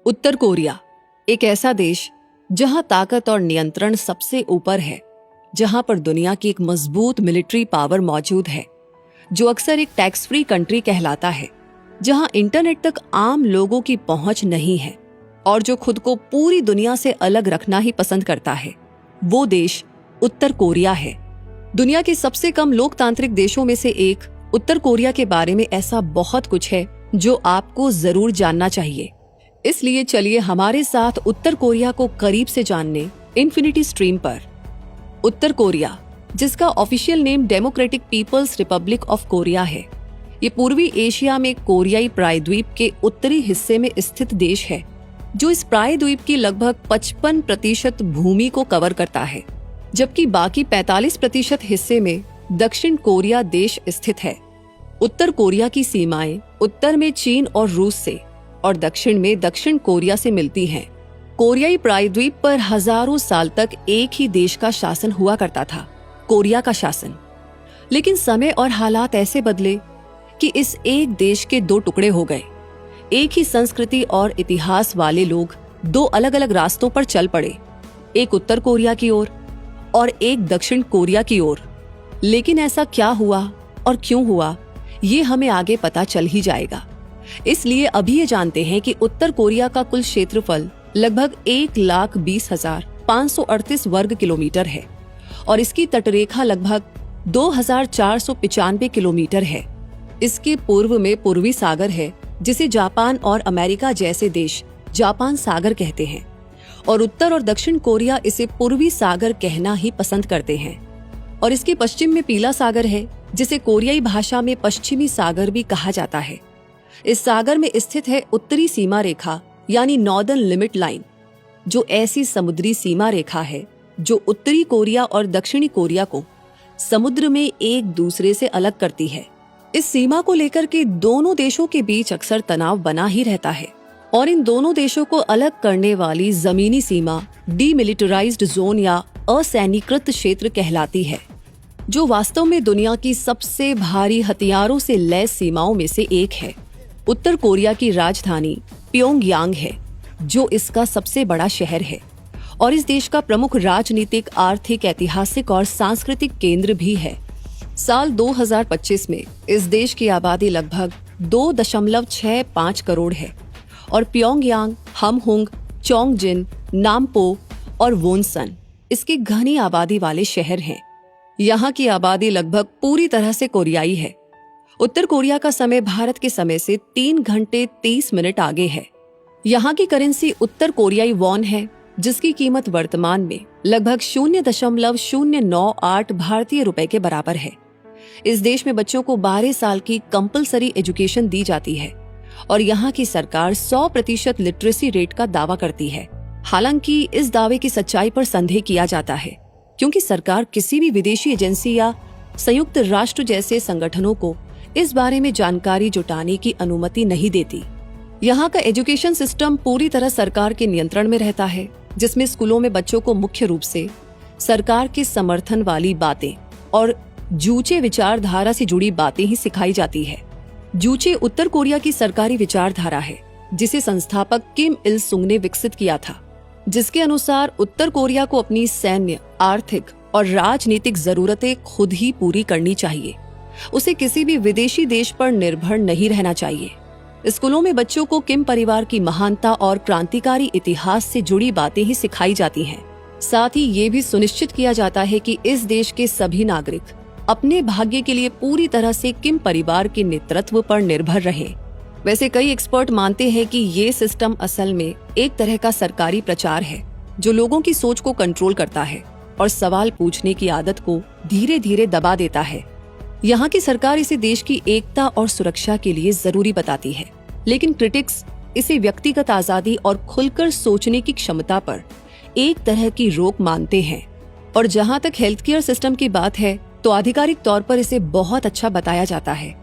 उत्तर Korea एक ऐसा देश जहां ताकत और नियंत्रण सबसे ऊपर है, जहां पर दुनिया की एक मजबूत मिलिट्री पावर मौजूद है, जो अक्सर एक टैक्स फ्री कंट्री कहलाता है, जहां इंटरनेट तक आम लोगों की पहुंच नहीं है और जो खुद को पूरी दुनिया से अलग रखना ही पसंद करता है। वो देश उत्तर कोरिया है। दुनिया के सबसे कम लोकतांत्रिक देशों में से एक उत्तर कोरिया के बारे में ऐसा बहुत कुछ है जो आपको जरूर जानना चाहिए। इसलिए चलिए हमारे साथ उत्तर कोरिया को करीब से जानने इन्फिनिटी स्ट्रीम पर। उत्तर कोरिया, जिसका official name Democratic People's Republic of Korea है, ये पूर्वी एशिया में कोरियाई प्रायद्वीप के उत्तरी हिस्से में स्थित देश है, जो इस प्रायद्वीप की लगभग 55% भूमि को कवर करता है, जबकि बाकी 45% हिस्से में दक्षिण कोरिया देश स्थित है। उत्तर कोरिया की सीमाएं उत्तर में चीन और रूस से और दक्षिण में दक्षिण कोरिया से मिलती हैं। कोरियाई प्रायद्वीप पर हजारों साल तक एक ही देश का शासन हुआ करता था, कोरिया का शासन। लेकिन समय और हालात ऐसे बदले कि इस एक देश के दो टुकड़े हो गए। एक ही संस्कृति और इतिहास वाले लोग दो अलग अलग रास्तों पर चल पड़े, एक उत्तर कोरिया की ओर और एक दक्षिण कोरिया की ओर। लेकिन ऐसा क्या हुआ और क्यों हुआ, ये हमें आगे पता चल ही जाएगा। इसलिए अभी ये जानते हैं कि उत्तर कोरिया का कुल क्षेत्रफल लगभग 1,20,538 वर्ग किलोमीटर है और इसकी तटरेखा लगभग 2,495 किलोमीटर है। इसके पूर्व में पूर्वी सागर है, जिसे जापान और अमेरिका जैसे देश जापान सागर कहते हैं, और उत्तर और दक्षिण कोरिया इसे पूर्वी सागर कहना ही पसंद करते हैं। और इसके पश्चिम में पीला सागर है, जिसे कोरियाई भाषा में पश्चिमी सागर भी कहा जाता है। इस सागर में स्थित है उत्तरी सीमा रेखा यानी नॉर्दर्न लिमिट लाइन, जो ऐसी समुद्री सीमा रेखा है जो उत्तरी कोरिया और दक्षिणी कोरिया को समुद्र में एक दूसरे से अलग करती है। इस सीमा को लेकर के दोनों देशों के बीच अक्सर तनाव बना ही रहता है और इन दोनों देशों को अलग करने वाली जमीनी सीमा डीमिलिटराइज्ड जोन या असैनिकृत क्षेत्र कहलाती है, जो वास्तव में दुनिया की सबसे भारी हथियारों से लैस सीमाओं में से एक है। उत्तर कोरिया की राजधानी प्योंगयांग है, जो इसका सबसे बड़ा शहर है और इस देश का प्रमुख राजनीतिक, आर्थिक, ऐतिहासिक और सांस्कृतिक केंद्र भी है। साल 2025 में इस देश की आबादी लगभग 2.65 करोड़ है और प्योंगयांग, हमहुंग, चोंगजिन, नामपो और वोनसन इसकी घनी आबादी वाले शहर हैं। यहाँ की आबादी लगभग पूरी तरह से कोरियाई है। उत्तर कोरिया का समय भारत के समय से 3 घंटे 30 मिनट आगे है। यहाँ की करेंसी उत्तर कोरियाई वॉन है, जिसकी कीमत वर्तमान में लगभग 0.098 भारतीय रुपए के बराबर है। इस देश में बच्चों को 12 साल की कंपलसरी एजुकेशन दी जाती है और यहाँ की सरकार 100% लिटरेसी रेट का दावा करती है। हालांकि इस दावे की सच्चाई पर संदेह किया जाता है, क्योंकि सरकार किसी भी विदेशी एजेंसी या संयुक्त राष्ट्र जैसे संगठनों को इस बारे में जानकारी जुटाने की अनुमति नहीं देती। यहाँ का एजुकेशन सिस्टम पूरी तरह सरकार के नियंत्रण में रहता है, जिसमें स्कूलों में बच्चों को मुख्य रूप से सरकार के समर्थन वाली बातें और जूचे विचारधारा से जुड़ी बातें ही सिखाई जाती है। जूचे उत्तर कोरिया की सरकारी विचारधारा है, जिसे संस्थापक किम इल सुंग ने विकसित किया था, जिसके अनुसार उत्तर कोरिया को अपनी सैन्य, आर्थिक और राजनीतिक जरूरतें खुद ही पूरी करनी चाहिए। उसे किसी भी विदेशी देश पर निर्भर नहीं रहना चाहिए। स्कूलों में बच्चों को किम परिवार की महानता और क्रांतिकारी इतिहास से जुड़ी बातें ही सिखाई जाती हैं। साथ ही ये भी सुनिश्चित किया जाता है कि इस देश के सभी नागरिक अपने भाग्य के लिए पूरी तरह से किम परिवार के नेतृत्व पर निर्भर रहें। वैसे कई एक्सपर्ट मानते हैं कि ये सिस्टम असल में एक तरह का सरकारी प्रचार है, जो लोगों की सोच को कंट्रोल करता है और सवाल पूछने की आदत को धीरे धीरे दबा देता है। यहाँ की सरकार इसे देश की एकता और सुरक्षा के लिए जरूरी बताती है, लेकिन क्रिटिक्स इसे व्यक्तिगत आजादी और खुलकर सोचने की क्षमता पर एक तरह की रोक मानते हैं। और जहाँ तक हेल्थ केयर सिस्टम की बात है, तो आधिकारिक तौर पर इसे बहुत अच्छा बताया जाता है,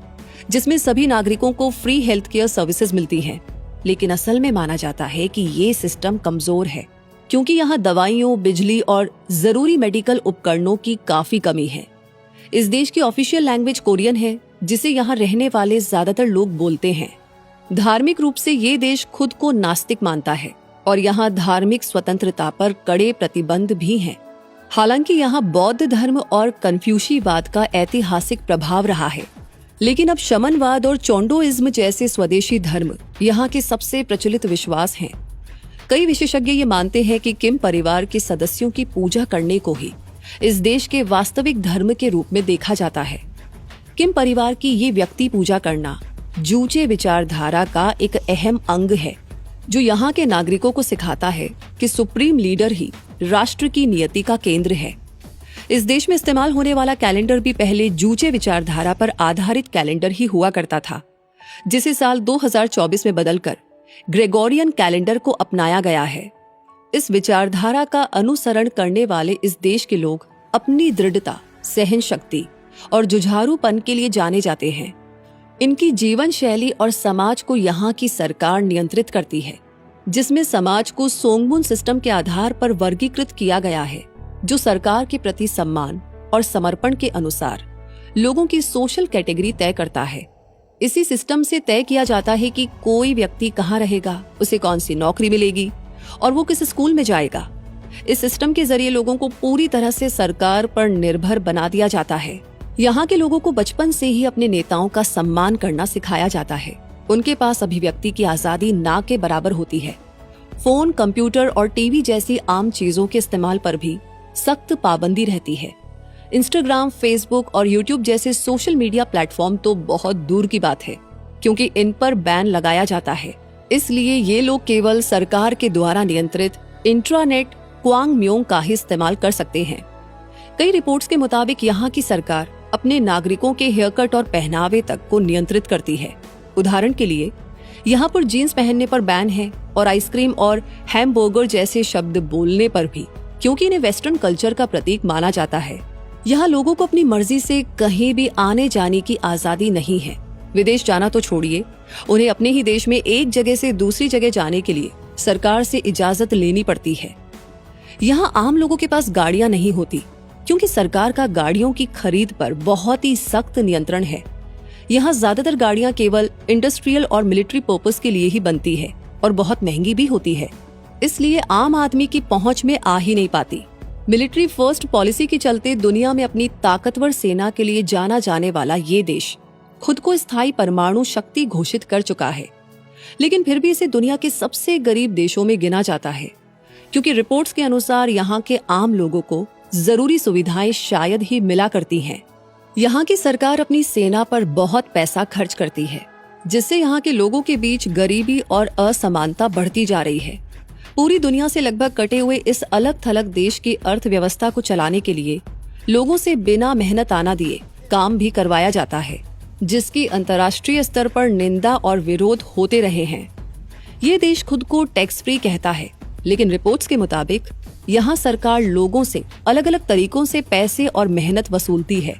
जिसमें सभी नागरिकों को फ्री हेल्थ केयर सर्विसेज मिलती हैं। लेकिन असल में माना जाता है कि ये सिस्टम कमजोर है, क्योंकि यहाँ दवाइयों, बिजली और जरूरी मेडिकल उपकरणों की काफी कमी है। इस देश की ऑफिशियल लैंग्वेज कोरियन है, जिसे यहाँ रहने वाले ज्यादातर लोग बोलते हैं। धार्मिक रूप से ये देश खुद को नास्तिक मानता है और यहाँ धार्मिक स्वतंत्रता पर कड़े प्रतिबंध भी हैं। हालांकि यहाँ बौद्ध धर्म और कन्फ्यूशीवाद का ऐतिहासिक प्रभाव रहा है, लेकिन अब शमनवाद और चोंडोइज्म जैसे स्वदेशी धर्म यहाँ के सबसे प्रचलित विश्वास हैं। कई विशेषज्ञ ये मानते हैं कि किम परिवार के सदस्यों की पूजा करने को ही इस देश के वास्तविक धर्म के रूप में देखा जाता है। किम परिवार की ये व्यक्ति पूजा करना जूचे विचारधारा का एक अहम अंग है, जो यहाँ के नागरिकों को सिखाता है कि सुप्रीम लीडर ही राष्ट्र की नियति का केंद्र है। इस देश में इस्तेमाल होने वाला कैलेंडर भी पहले जूचे विचारधारा पर आधारित कैलेंडर ही हुआ करता था, जिसे साल 2024 में बदलकर ग्रेगोरियन कैलेंडर को अपनाया गया है। इस विचारधारा का अनुसरण करने वाले इस देश के लोग अपनी दृढ़ता, सहन शक्ति और जुझारूपन के लिए जाने जाते हैं। इनकी जीवन शैली और समाज को यहाँ की सरकार नियंत्रित करती है, जिसमें समाज को सोंगमुन सिस्टम के आधार पर वर्गीकृत किया गया है, जो सरकार के प्रति सम्मान और समर्पण के अनुसार लोगों की सोशल कैटेगरी तय करता है। इसी सिस्टम से तय किया जाता है कि कोई व्यक्ति कहाँ रहेगा, उसे कौन सी नौकरी मिलेगी और वो किस स्कूल में जाएगा। इस सिस्टम के जरिए लोगों को पूरी तरह से सरकार पर निर्भर बना दिया जाता है। यहाँ के लोगों को बचपन से ही अपने नेताओं का सम्मान करना सिखाया जाता है। उनके पास अभिव्यक्ति की आजादी ना के बराबर होती है। फोन, कंप्यूटर और टीवी जैसी आम चीजों के इस्तेमाल पर भी सख्त पाबंदी रहती है। इंस्टाग्राम, फेसबुक और यूट्यूब जैसे सोशल मीडिया प्लेटफॉर्म तो बहुत दूर की बात है, क्योंकि इन पर बैन लगाया जाता है। इसलिए ये लोग केवल सरकार के द्वारा नियंत्रित इंट्रानेट क्वांगम्योंग का ही इस्तेमाल कर सकते हैं। कई रिपोर्ट्स के मुताबिक यहाँ की सरकार अपने नागरिकों के हेयर कट और पहनावे तक को नियंत्रित करती है। उदाहरण के लिए यहाँ पर जीन्स पहनने पर बैन है और आइसक्रीम और हैमबर्गर जैसे शब्द बोलने पर भी, क्योंकि इन्हें वेस्टर्न कल्चर का प्रतीक माना जाता है। यहाँ लोगों को अपनी मर्जी से कहीं भी आने जाने की आजादी नहीं है। विदेश जाना तो छोड़िए, उन्हें अपने ही देश में एक जगह से दूसरी जगह जाने के लिए सरकार से इजाजत लेनी पड़ती है। यहाँ आम लोगों के पास गाड़ियां नहीं होती, क्योंकि सरकार का गाड़ियों की खरीद पर बहुत ही सख्त नियंत्रण है। यहाँ ज्यादातर गाड़ियां केवल इंडस्ट्रियल और मिलिट्री पर्पस के लिए ही बनती है और बहुत महंगी भी होती है, इसलिए आम आदमी की पहुंच में आ ही नहीं पाती। मिलिट्री फर्स्ट पॉलिसी के चलते दुनिया में अपनी ताकतवर सेना के लिए जाना जाने वाला ये देश खुद को स्थायी परमाणु शक्ति घोषित कर चुका है, लेकिन फिर भी इसे दुनिया के सबसे गरीब देशों में गिना जाता है, क्योंकि रिपोर्ट्स के अनुसार यहाँ के आम लोगों को जरूरी सुविधाएं शायद ही मिला करती हैं। यहाँ की सरकार अपनी सेना पर बहुत पैसा खर्च करती है, जिससे यहाँ के लोगों के बीच गरीबी और असमानता बढ़ती जा रही है। पूरी दुनिया से लगभग कटे हुए इस अलग थलग देश की अर्थव्यवस्था को चलाने के लिए लोगों से बिना मेहनत आना दिए काम भी करवाया जाता है, जिसकी अंतर्राष्ट्रीय स्तर पर निंदा और विरोध होते रहे हैं। ये देश खुद को टैक्स फ्री कहता है, लेकिन रिपोर्ट्स के मुताबिक यहाँ सरकार लोगों से अलग अलग तरीकों से पैसे और मेहनत वसूलती है,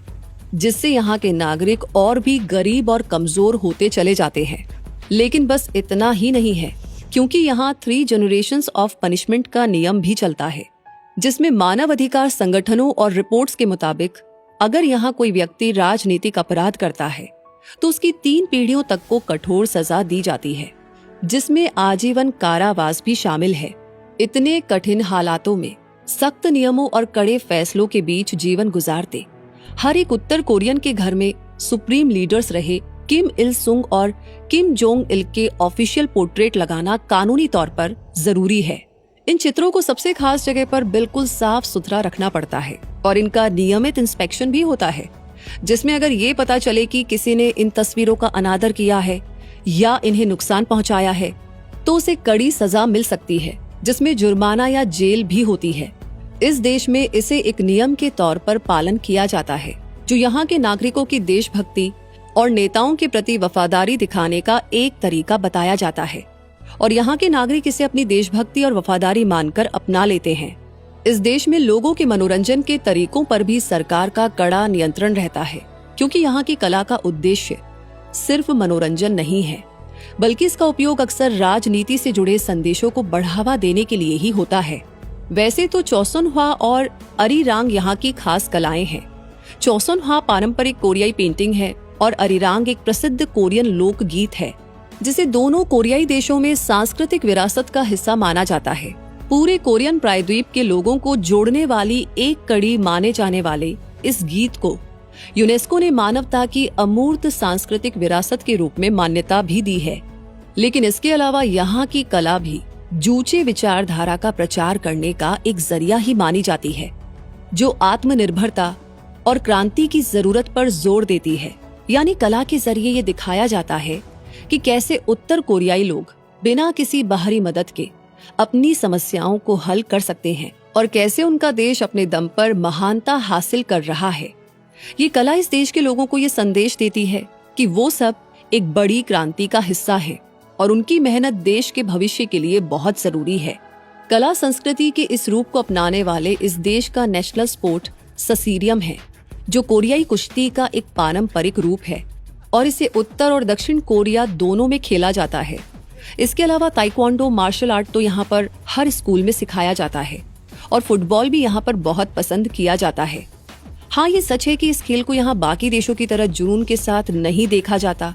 जिससे यहाँ के नागरिक और भी गरीब और कमजोर होते चले जाते हैं। लेकिन बस इतना ही नहीं है, क्योंकि यहाँ 3 जनरेशंस ऑफ पनिशमेंट का नियम भी चलता है, जिसमें मानव अधिकार संगठनों और रिपोर्ट्स के मुताबिक अगर यहाँ कोई व्यक्ति राजनीतिक अपराध करता है तो उसकी 3 पीढ़ियों तक को कठोर सजा दी जाती है, जिसमें आजीवन कारावास भी शामिल है। इतने कठिन हालातों में सख्त नियमों और कड़े फैसलों के बीच जीवन गुजारते हर एक उत्तर कोरियन के घर में सुप्रीम लीडर्स रहे किम इल सुंग और किम जोंग इल के ऑफिशियल पोर्ट्रेट लगाना कानूनी तौर पर जरूरी है। इन चित्रों को सबसे खास जगह पर बिल्कुल साफ सुथरा रखना पड़ता है और इनका नियमित इंस्पेक्शन भी होता है, जिसमें अगर ये पता चले कि किसी ने इन तस्वीरों का अनादर किया है या इन्हें नुकसान पहुंचाया है तो उसे कड़ी सजा मिल सकती है, जिसमें जुर्माना या जेल भी होती है। इस देश में इसे एक नियम के तौर पर पालन किया जाता है, जो यहाँ के नागरिकों की देशभक्ति और नेताओं के प्रति वफादारी दिखाने का एक तरीका बताया जाता है, और यहाँ के नागरिक इसे अपनी देशभक्ति और वफादारी मानकर अपना लेते हैं। इस देश में लोगों के मनोरंजन के तरीकों पर भी सरकार का कड़ा नियंत्रण रहता है, क्योंकि यहाँ की कला का उद्देश्य सिर्फ मनोरंजन नहीं है, बल्कि इसका उपयोग अक्सर राजनीति से जुड़े संदेशों को बढ़ावा देने के लिए ही होता है। वैसे तो चौसनह्वा और अरिरांग यहाँ की खास कलाएं हैं। चौसनह्वा पारंपरिक कोरियाई पेंटिंग है और अरिरांग एक प्रसिद्ध कोरियन लोक गीत है। जिसे दोनों कोरियाई देशों में सांस्कृतिक विरासत का हिस्सा माना जाता है। पूरे कोरियन प्रायद्वीप के लोगों को जोड़ने वाली एक कड़ी माने जाने वाले इस गीत को यूनेस्को ने मानवता की अमूर्त सांस्कृतिक विरासत के रूप में मान्यता भी दी है। लेकिन इसके अलावा यहाँ की कला भी जूचे विचारधारा का प्रचार करने का एक जरिया ही मानी जाती है, जो आत्मनिर्भरता और क्रांति की जरूरत पर जोर देती है। यानी कला के जरिए ये दिखाया जाता है कि कैसे उत्तर कोरियाई लोग बिना किसी बाहरी मदद के अपनी समस्याओं को हल कर सकते हैं और कैसे उनका देश अपने दम पर महानता हासिल कर रहा है। ये कला इस देश के लोगों को ये संदेश देती है कि वो सब एक बड़ी क्रांति का हिस्सा है और उनकी मेहनत देश के भविष्य के लिए बहुत जरूरी है। कला संस्कृति के इस रूप को अपनाने वाले इस देश का नेशनल स्पोर्ट ससीरियम है, जो कोरियाई कुश्ती का एक पारंपरिक रूप है और इसे उत्तर और दक्षिण कोरिया दोनों में खेला जाता है। इसके अलावा ताइक्वांडो मार्शल आर्ट तो यहाँ पर हर स्कूल में सिखाया जाता है और फुटबॉल भी यहाँ पर बहुत पसंद किया जाता है। हाँ, ये सच है कि इस खेल को यहाँ बाकी देशों की तरह जुनून के साथ नहीं देखा जाता,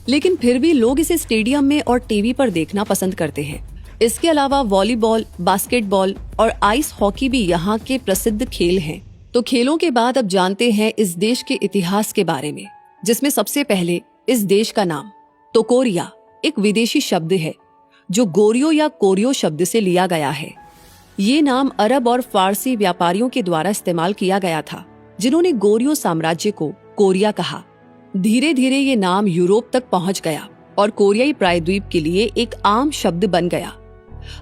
लेकिन फिर भी लोग इसे स्टेडियम में और टीवी पर देखना पसंद करते हैं। इसके अलावा वॉलीबॉल, बास्केटबॉल और आइस हॉकी भी यहाँ के प्रसिद्ध खेल हैं। तो खेलों के बाद अब जानते हैं इस देश के इतिहास के बारे में, जिसमें सबसे पहले इस देश का नाम तो कोरिया एक विदेशी शब्द है जो गोरियो या कोरियो शब्द से लिया गया है। ये नाम अरब और फारसी व्यापारियों के द्वारा इस्तेमाल किया गया था, जिन्होंने गोरियो साम्राज्य को कोरिया कहा। धीरे धीरे ये नाम यूरोप तक पहुंच गया और कोरियाई प्रायद्वीप के लिए एक आम शब्द बन गया।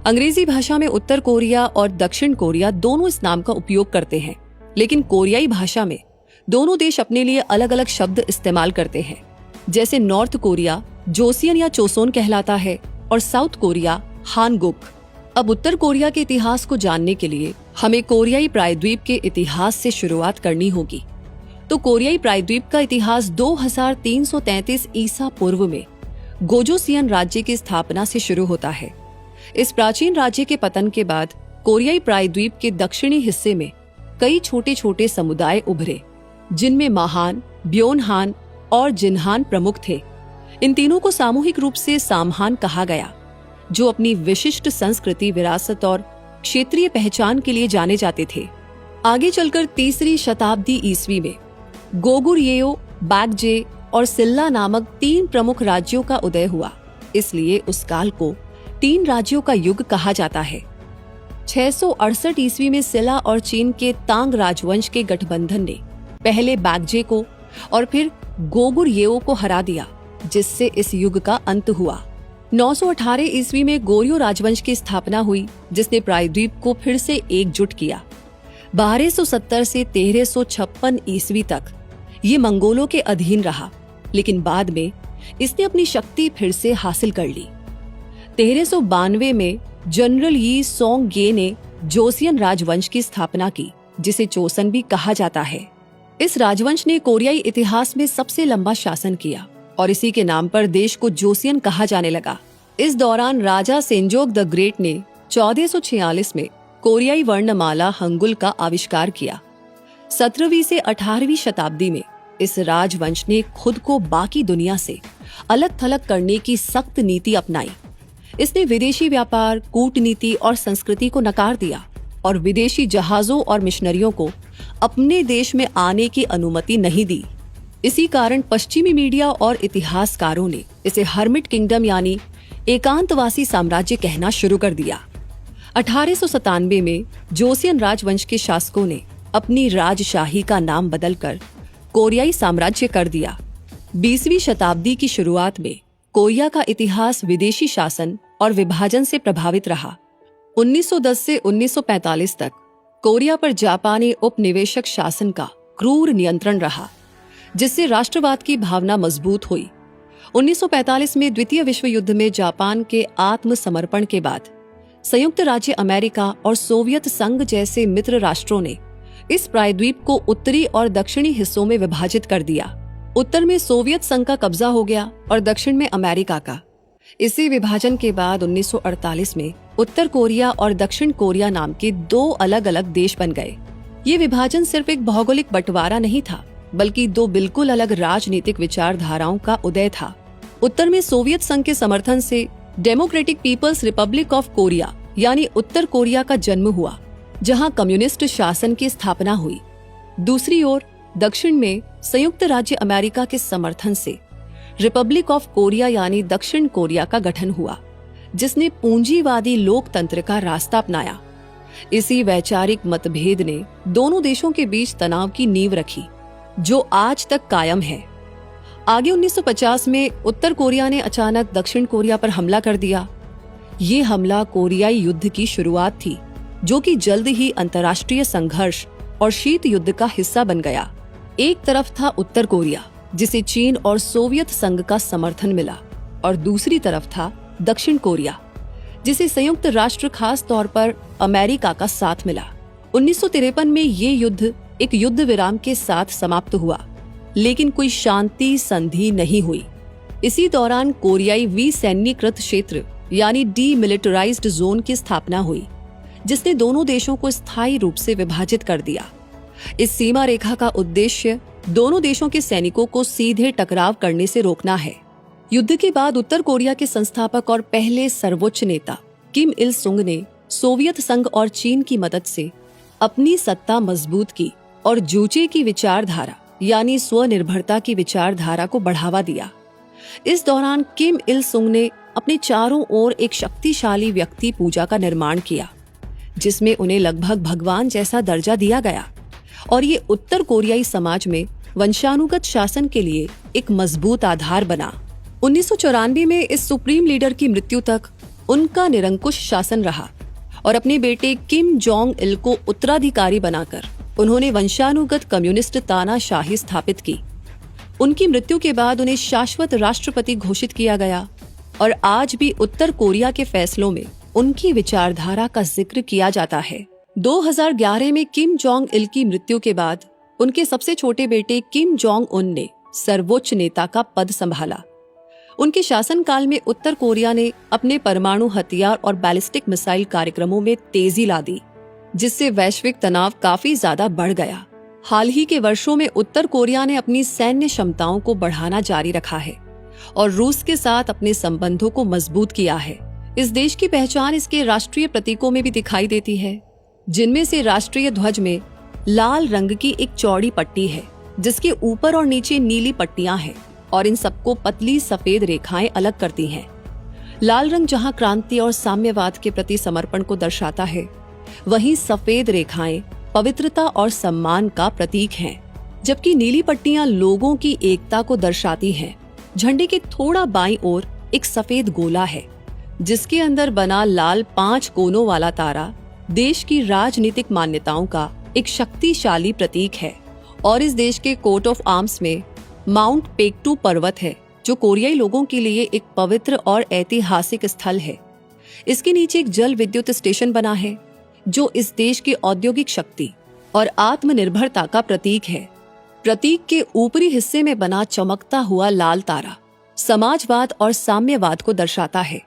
अंग्रेजी भाषा में उत्तर कोरिया और दक्षिण कोरिया दोनों इस नाम का उपयोग करते हैं, लेकिन कोरियाई भाषा में दोनों देश अपने लिए अलग अलग शब्द इस्तेमाल करते हैं। जैसे नॉर्थ कोरिया जोसियन या चोसोन कहलाता है और साउथ कोरिया हानगुक। अब उत्तर कोरिया के इतिहास को जानने के लिए हमें कोरियाई प्रायद्वीप के इतिहास से शुरुआत करनी होगी। तो कोरियाई प्रायद्वीप का इतिहास 2333 ईसा पूर्व में गोजोसियन राज्य की स्थापना से शुरू होता है। इस प्राचीन राज्य के पतन के बाद कोरियाई प्रायद्वीप के दक्षिणी हिस्से में कई छोटे छोटे समुदाय उभरे, जिनमें महान, ब्योनहान और जिनहान प्रमुख थे। इन तीनों को सामूहिक रूप से सामहान कहा गया, जो अपनी विशिष्ट संस्कृति, विरासत और क्षेत्रीय पहचान के लिए जाने जाते थे। आगे चलकर 3री शताब्दी ईस्वी में गोगुर्येओ, बैकजे और सिल्ला नामक 3 प्रमुख राज्यों का उदय हुआ। इसलिए उस काल को 3 राज्यों का युग कहा जाता है। 668 ईस्वी में सिला और चीन के तांग राजवंश के गठबंधन ने पहले बैकजे को और फिर गोगुर्येओ को हरा दिया, जिससे इस युग का अंत हुआ। 918 ईस्वी में गोर्यो राजवंश की स्थापना हुई, जिसने प्रायद्वीप को फिर से एकजुट किया। 1270 से 1356 ईस्वी तक ये मंगोलों के अधीन रहा, लेकिन बाद में इसने अपनी शक्ति फिर से हासिल कर ली। 1392 में जनरल यी सोंग-गे ने जोसियन राजवंश की स्थापना की, जिसे चोसन भी कहा जाता है। इस राजवंश ने कोरियाई इतिहास में सबसे लंबा शासन किया और इसी के नाम पर देश को जोसियन कहा जाने लगा। इस दौरान राजा सेंजोक द ग्रेट ने 1446 में कोरियाई वर्णमाला हंगुल का आविष्कार किया। 17वीं से 18वीं शताब्दी में इस राजवंश ने खुद को बाकी दुनिया से अलग थलग करने की सख्त नीति अपनाई। इसने विदेशी व्यापार, कूटनीति और संस्कृति को नकार दिया और विदेशी जहाजों और मिशनरियों को अपने देश में आने की अनुमति नहीं दी। इसी कारण पश्चिमी मीडिया और इतिहासकारों ने इसे हर्मिट किंगडम यानी एकांतवासी साम्राज्य कहना शुरू कर दिया। 1897 में जोसियन राजवंश के शासकों ने अपनी राजशाही का नाम बदलकर कोरियाई साम्राज्य कर दिया। 20वीं शताब्दी की शुरुआत में कोरिया का इतिहास विदेशी शासन और विभाजन से प्रभावित रहा। 1910 से 1945 तक कोरिया पर जापानी उपनिवेशक शासन का क्रूर नियंत्रण रहा, जिससे राष्ट्रवाद की भावना मजबूत हुई। 1945 में द्वितीय विश्व युद्ध में जापान के आत्मसमर्पण के बाद संयुक्त राज्य अमेरिका और सोवियत संघ जैसे मित्र राष्ट्रों ने इस प्रायद्वीप को उत्तरी और दक्षिणी हिस्सों में विभाजित कर दिया। उत्तर में सोवियत संघ का कब्जा हो गया और दक्षिण में अमेरिका का। इसी विभाजन के बाद 1948 में उत्तर कोरिया और दक्षिण कोरिया नाम के 2 अलग अलग देश बन गए। ये विभाजन सिर्फ एक भौगोलिक बंटवारा नहीं था, बल्कि 2 बिल्कुल अलग राजनीतिक विचारधाराओं का उदय था। उत्तर में सोवियत संघ के समर्थन से Democratic People's Republic of Korea यानी उत्तर कोरिया का जन्म हुआ, जहां कम्युनिस्ट शासन की स्थापना हुई। दूसरी ओर दक्षिण में संयुक्त राज्य अमेरिका के समर्थन से रिपब्लिक ऑफ कोरिया यानी दक्षिण कोरिया का गठन हुआ, जिसने पूंजीवादी लोकतंत्र का रास्ता अपनाया। इसी वैचारिक मतभेद ने दोनों देशों के बीच तनाव की नींव रखी, जो आज तक कायम है। आगे 1950 में उत्तर कोरिया ने अचानक दक्षिण कोरिया पर हमला कर दिया। ये हमला कोरियाई युद्ध की शुरुआत थी, जो कि जल्द ही अंतर्राष्ट्रीय संघर्ष और शीत युद्ध का हिस्सा बन गया। एक तरफ था उत्तर कोरिया, जिसे चीन और सोवियत संघ का समर्थन मिला, और दूसरी तरफ था दक्षिण कोरिया, जिसे संयुक्त राष्ट्र खास तौर पर अमेरिका का साथ मिला। 1953 में ये युद्ध एक युद्ध विराम के साथ समाप्त हुआ, लेकिन कोई शांति संधि नहीं हुई। इसी दौरान कोरियाई विसैन्यीकृत क्षेत्र यानी डीमिलिटराइज्ड जोन की स्थापना हुई, जिसने दोनों देशों को स्थायी रूप से विभाजित कर दिया। इस सीमा रेखा का उद्देश्य दोनों देशों के सैनिकों को सीधे टकराव करने से रोकना है। युद्ध के बाद उत्तर कोरिया के संस्थापक और पहले सर्वोच्च नेता किम इल सुंग ने सोवियत संघ और चीन की मदद से अपनी सत्ता मजबूत की और जूचे की विचारधारा यानी स्वनिर्भरता की विचारधारा को बढ़ावा दिया। इस दौरान किम इल सुंग ने अपने चारों ओर एक शक्तिशाली व्यक्ति पूजा का निर्माण किया, जिसमें उन्हें लगभग भगवान जैसा दर्जा दिया गया, और ये उत्तर कोरियाई समाज में वंशानुगत शासन के लिए एक मजबूत आधार बना। 1994 में इस सुप्रीम लीडर की मृत्यु तक उनका निरंकुश शासन रहा, और अपने बेटे किम जोंग इल को उत्तराधिकारी बनाकर उन्होंने वंशानुगत कम्युनिस्ट तानाशाही स्थापित की। उनकी मृत्यु के बाद उन्हें शाश्वत राष्ट्रपति घोषित किया गया, और आज भी उत्तर कोरिया के फैसलों में उनकी विचारधारा का जिक्र किया जाता है। 2011 में किम जोंग इल की मृत्यु के बाद उनके सबसे छोटे बेटे किम जोंग उन ने सर्वोच्च नेता का पद संभाला। उनके शासनकाल में उत्तर कोरिया ने अपने परमाणु हथियार और बैलिस्टिक मिसाइल कार्यक्रमों में तेजी ला दी, जिससे वैश्विक तनाव काफी ज्यादा बढ़ गया। हाल ही के वर्षों में उत्तर कोरिया ने अपनी सैन्य क्षमताओं को बढ़ाना जारी रखा है और रूस के साथ अपने संबंधों को मजबूत किया है। इस देश की पहचान इसके राष्ट्रीय प्रतीकों में भी दिखाई देती है, जिनमें से राष्ट्रीय ध्वज में लाल रंग की एक चौड़ी पट्टी है, जिसके ऊपर और नीचे नीली पट्टियां हैं, और इन सबको पतली सफेद रेखाएं अलग करती हैं। लाल रंग जहां क्रांति और साम्यवाद के प्रति समर्पण को दर्शाता है, वहीं सफेद रेखाएं पवित्रता और सम्मान का प्रतीक हैं, जबकि नीली पट्टियां लोगों की एकता को दर्शाती हैं। झंडे के थोड़ा बाईं ओर एक सफेद गोला है, जिसके अंदर बना लाल 5 कोनों वाला तारा देश की राजनीतिक मान्यताओं का एक शक्तिशाली प्रतीक है। और इस देश के कोट ऑफ आर्म्स में माउंट पेक्टू पर्वत है, जो कोरियाई लोगों के लिए एक पवित्र और ऐतिहासिक स्थल है। इसके नीचे एक जल विद्युत स्टेशन बना है, जो इस देश की औद्योगिक शक्ति और आत्मनिर्भरता का प्रतीक है। प्रतीक के ऊपरी हिस्से में बना चमकता हुआ लाल तारा समाजवाद और साम्यवाद को दर्शाता है।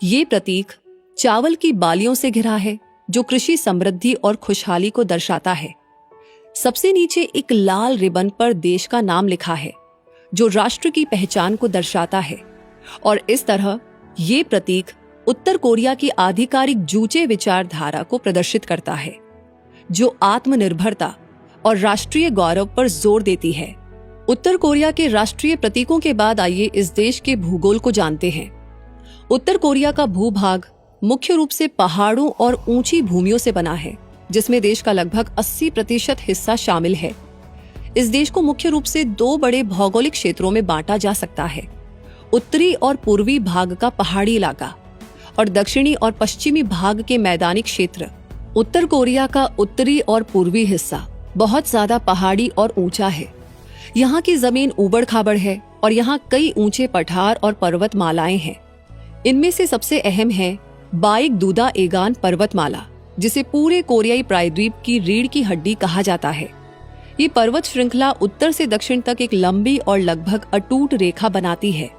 ये प्रतीक चावल की बालियों से घिरा है, जो कृषि समृद्धि और खुशहाली को दर्शाता है। सबसे नीचे एक लाल रिबन पर देश का नाम लिखा है, जो राष्ट्र की पहचान को दर्शाता है। और इस तरह ये प्रतीक उत्तर कोरिया की आधिकारिक जूचे विचारधारा को प्रदर्शित करता है, जो आत्मनिर्भरता और राष्ट्रीय गौरव पर जोर देती है। उत्तर कोरिया के राष्ट्रीय प्रतीकों के बाद आइए इस देश के भूगोल को जानते हैं। उत्तर कोरिया का भूभाग मुख्य रूप से पहाड़ों और ऊंची भूमियों से बना है, जिसमें देश का लगभग 80% हिस्सा शामिल है। इस देश को मुख्य रूप से 2 बड़े भौगोलिक क्षेत्रों में बांटा जा सकता है, उत्तरी और पूर्वी भाग का पहाड़ी इलाका और दक्षिणी और पश्चिमी भाग के मैदानी क्षेत्र। उत्तर कोरिया का उत्तरी और पूर्वी हिस्सा बहुत ज्यादा पहाड़ी और ऊंचा है। यहाँ की जमीन ऊबड़ खाबड़ है और यहाँ कई ऊंचे पठार और पर्वतमालाएं हैं। इनमें से सबसे अहम है बाइक दूदा एगान पर्वतमाला, जिसे पूरे कोरियाई प्रायद्वीप की रीढ़ की हड्डी कहा जाता है। ये पर्वत श्रृंखला उत्तर से दक्षिण तक एक लंबी और लगभग अटूट रेखा बनाती है।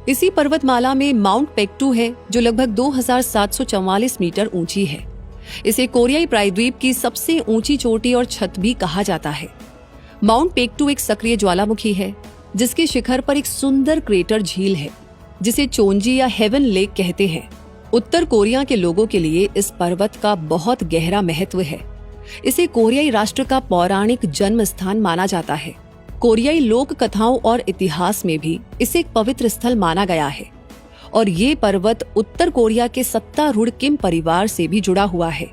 इसी पर्वतमाला में माउंट पेक्टू है, जो लगभग 2744 मीटर ऊंची है। इसे कोरियाई प्रायद्वीप की सबसे ऊंची चोटी और छत भी कहा जाता है। माउंट पेक्टू एक सक्रिय ज्वालामुखी है, जिसके शिखर पर एक सुंदर क्रेटर झील है, जिसे चोंजी या हेवन लेक कहते हैं। उत्तर कोरिया के लोगों के लिए इस पर्वत का बहुत गहरा महत्व है। इसे कोरियाई राष्ट्र का पौराणिक जन्म स्थान माना जाता है। कोरियाई लोक कथाओं और इतिहास में भी इसे एक पवित्र स्थल माना गया है और ये पर्वत उत्तर कोरिया के सत्तारूढ़ किम परिवार से भी जुड़ा हुआ है,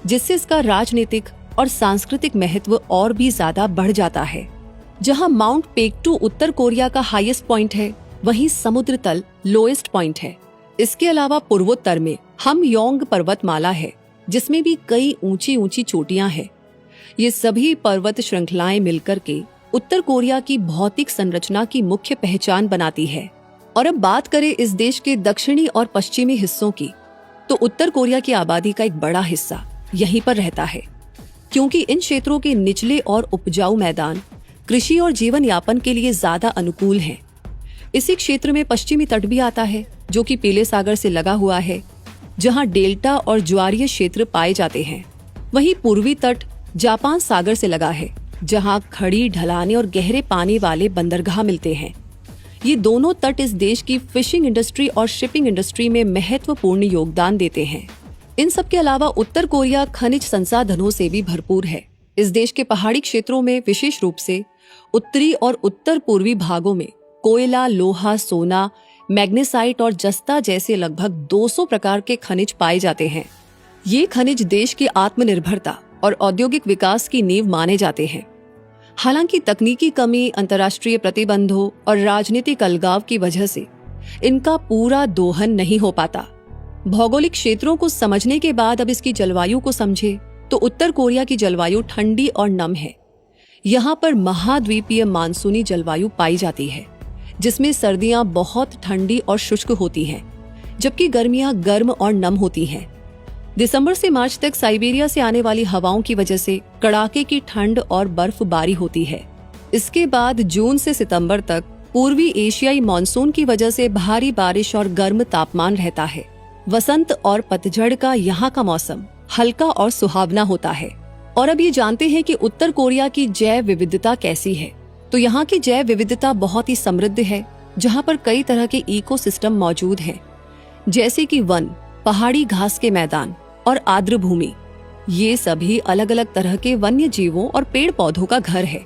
जिससे इसका राजनीतिक और सांस्कृतिक महत्व और भी ज्यादा बढ़ जाता है। जहां माउंट पेक्टू उत्तर कोरिया का हाईएस्ट पॉइंट है, वहीं समुद्र तल लोएस्ट पॉइंट है। इसके अलावा पूर्वोत्तर में हमयोंग पर्वतमाला है, जिसमें भी कई ऊंची ऊंची चोटियां हैं। ये सभी पर्वत श्रृंखलाएं मिलकर के उत्तर कोरिया की भौतिक संरचना की मुख्य पहचान बनाती है। और अब बात करें इस देश के दक्षिणी और पश्चिमी हिस्सों की, तो उत्तर कोरिया की आबादी का एक बड़ा हिस्सा यहीं पर रहता है, क्योंकि इन क्षेत्रों के निचले और उपजाऊ मैदान कृषि और जीवन यापन के लिए ज्यादा अनुकूल हैं। इसी क्षेत्र में पश्चिमी तट भी आता है, जो कि पीले सागर से लगा हुआ है, जहां डेल्टा और ज्वारीय क्षेत्र पाए जाते हैं। वहीं पूर्वी तट जापान सागर से लगा है, जहां खड़ी ढलानें और गहरे पानी वाले बंदरगाह मिलते हैं। ये दोनों तट इस देश की फिशिंग इंडस्ट्री और शिपिंग इंडस्ट्री में महत्वपूर्ण योगदान देते हैं। इन सब के अलावा उत्तर कोरिया खनिज संसाधनों से भी भरपूर है। इस देश के पहाड़ी क्षेत्रों में विशेष रूप से उत्तरी और उत्तर पूर्वी भागों में कोयला, लोहा, सोना, मैग्नेसाइट और जस्ता जैसे लगभग 200 प्रकार के खनिज पाए जाते हैं। ये खनिज देश की आत्मनिर्भरता और औद्योगिक विकास की नींव माने जाते हैं। हालांकि तकनीकी कमी, अंतर्राष्ट्रीय प्रतिबंधों और राजनीतिक अलगाव की वजह से इनका पूरा दोहन नहीं हो पाता। भौगोलिक क्षेत्रों को समझने के बाद अब इसकी जलवायु को समझे तो उत्तर कोरिया की जलवायु ठंडी और नम है। यहाँ पर महाद्वीपीय मानसूनी जलवायु पाई जाती है, जिसमें सर्दियां बहुत ठंडी और शुष्क होती हैं, जबकि गर्मियां गर्म और नम होती हैं। दिसंबर से मार्च तक साइबेरिया से आने वाली हवाओं की वजह से कड़ाके की ठंड और बर्फबारी होती है। इसके बाद जून से सितंबर तक पूर्वी एशियाई मानसून की वजह से भारी बारिश और गर्म तापमान रहता है। वसंत और पतझड़ का यहाँ का मौसम हल्का और सुहावना होता है। और अब ये जानते हैं कि उत्तर कोरिया की जैव विविधता कैसी है। तो यहाँ की जैव विविधता बहुत ही समृद्ध है, जहाँ पर कई तरह के इकोसिस्टम मौजूद हैं, जैसे कि वन, पहाड़ी घास के मैदान और आर्द्र भूमि। ये सभी अलग अलग तरह के वन्य जीवों और पेड़ पौधों का घर है।